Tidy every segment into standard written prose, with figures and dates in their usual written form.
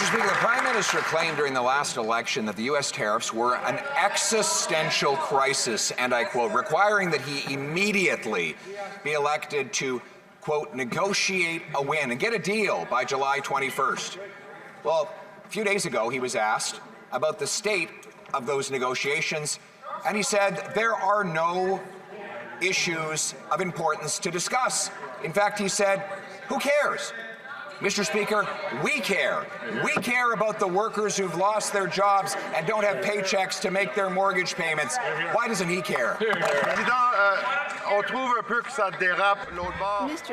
Mr. Speaker, the Prime Minister claimed during the last election that the U.S. tariffs were an existential crisis, and I quote, requiring that he immediately be elected to, quote, negotiate a win and get a deal by July 21st. Well, a few days ago, he was asked about the state of those negotiations, and he said there are no issues of importance to discuss. In fact, he said, who cares? Mr. Speaker, we care. We care about the workers who've lost their jobs and don't have paychecks to make their mortgage payments. Why doesn't he care? Mr.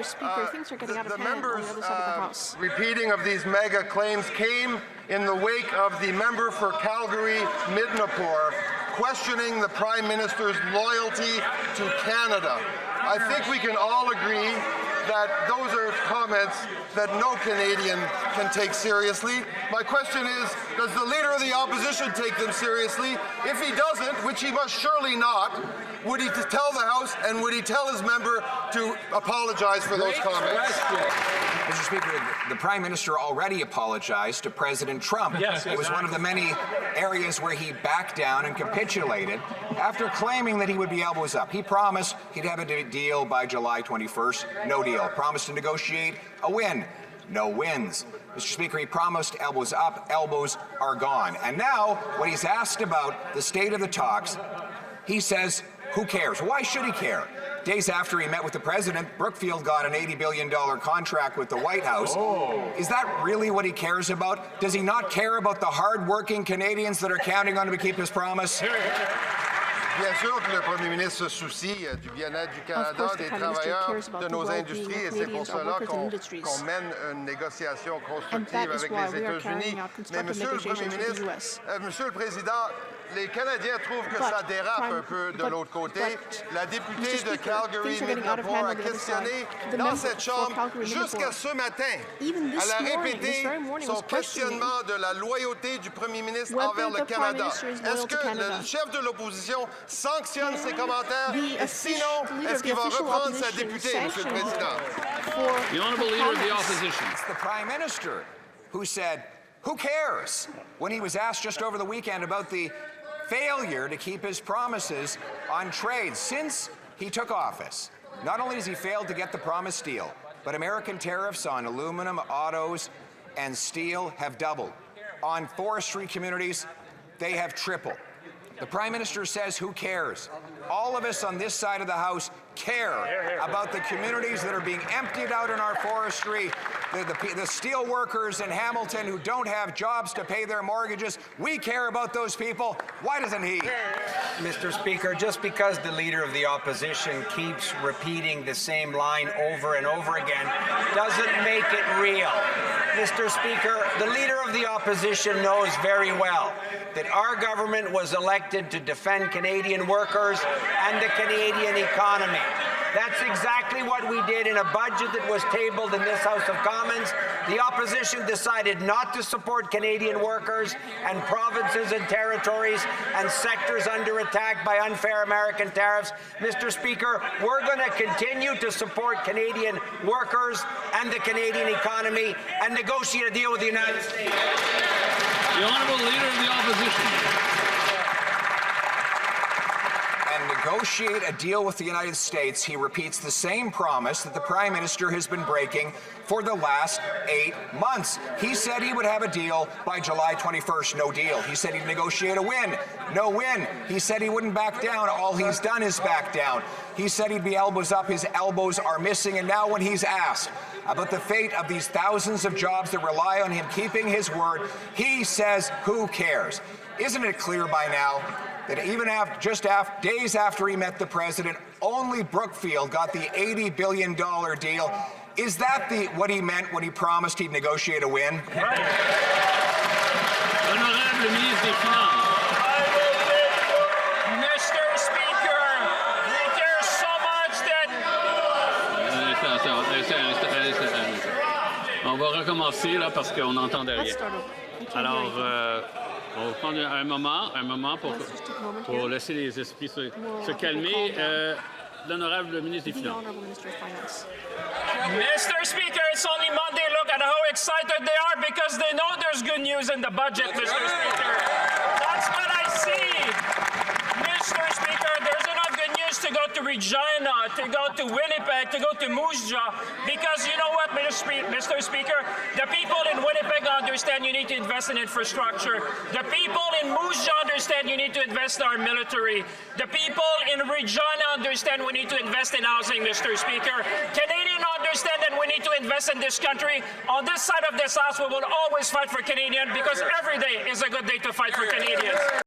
Speaker, things are getting out of hand on the other side of the House. Repeating of these mega claims came in the wake of the member for Calgary-Midnapore questioning the Prime Minister's loyalty to Canada. I think we can all agree that those are comments that no Canadian can take seriously. My question is, does the Leader of the Opposition take them seriously? If he doesn't, which he must surely not, would he tell the House and would he tell his member to apologize for those comments? Mr. Speaker, the Prime Minister already apologized to President Trump. Yes, it was one of the many areas where he backed down and capitulated after claiming that he would be elbows up. He promised he'd have a deal by July 21st. No deal. Promised to negotiate a win. No wins. Mr. Speaker, he promised elbows up. Elbows are gone. And now, when he's asked about the state of the talks, he says, who cares? Why should he care? Days after he met with the president, Brookfield got an $80 billion contract with the White House. Is that really what he cares about? Does he not care about the hard-working Canadians that are counting on him to keep his promise? Bien sûr que le Premier ministre se soucie du bien-être du Canada, des travailleurs, de nos industries, et c'est pour cela qu'on mène une négociation constructive avec les États-Unis. Mais Monsieur le Premier ministre, Monsieur le Président, les Canadiens trouvent que ça dérape un peu de l'autre côté. La députée de Calgary-Midnapore a questionné dans cette Chambre jusqu'à ce matin. Elle a répété son questionnement de la loyauté du Premier ministre envers le Canada. Est-ce que le chef de l'opposition sanctionne ses commentaires? Et sinon, est-ce qu'il va reprendre sa députée, Monsieur le Président? The Honourable Leader of the Opposition. It's the Prime Minister who said, who cares? When he was asked just over the weekend about the failure to keep his promises on trade since he took office. Not only has he failed to get the promised deal, but American tariffs on aluminum, autos, and steel have doubled. On forestry communities, they have tripled. The Prime Minister says, who cares? All of us on this side of the House care about the communities that are being emptied out in our forestry, the steel workers in Hamilton who don't have jobs to pay their mortgages. We care about those people. Why doesn't he? Mr. Speaker, just because the Leader of the Opposition keeps repeating the same line over and over again doesn't make it real. Mr. Speaker, the Leader of the Opposition knows very well that our government was elected to defend Canadian workers and the Canadian economy. That's exactly what we did in a budget that was tabled in this House of Commons. The opposition decided not to support Canadian workers and provinces and territories and sectors under attack by unfair American tariffs. Mr. Speaker, we're going to continue to support Canadian workers and the Canadian economy and negotiate a deal with the United States. The Honourable Leader of the Opposition. Negotiate a deal with the United States, he repeats the same promise that the Prime Minister has been breaking for the last 8 months. He said he would have a deal by July 21st, no deal. He said he'd negotiate a win, no win. He said he wouldn't back down, all he's done is back down. He said he'd be elbows up, his elbows are missing, and now when he's asked about the fate of these thousands of jobs that rely on him keeping his word, he says, who cares? Isn't it clear by now that even days after he met the president, only Brookfield got the $80 billion deal? Is that what he meant when he promised he'd negotiate a win? Honorable Ministre des Finances. Mr. Speaker, there's so much that... On va recommencer là parce qu'on n'entendait rien. Alors, on va prendre un moment pour laisser les esprits se calmer. L'honorable ministre des Finances. Mr. Speaker, it's only Monday. Look at how excited they are because they know there's good news in the budget, Mr. Speaker. That's what I see. Mr. Speaker, there's enough good news to go to Regina, to go to Winnipeg, to go to Moose Jaw, because you know what, Mr. Speaker, the people in Winnipeg understand you need to invest in infrastructure. The people in Moose Jaw understand you need to invest in our military. The people in Regina understand we need to invest in housing, Mr. Speaker. Canadians understand that we need to invest in this country. On this side of this house, we will always fight for Canadians because every day is a good day to fight for Canadians.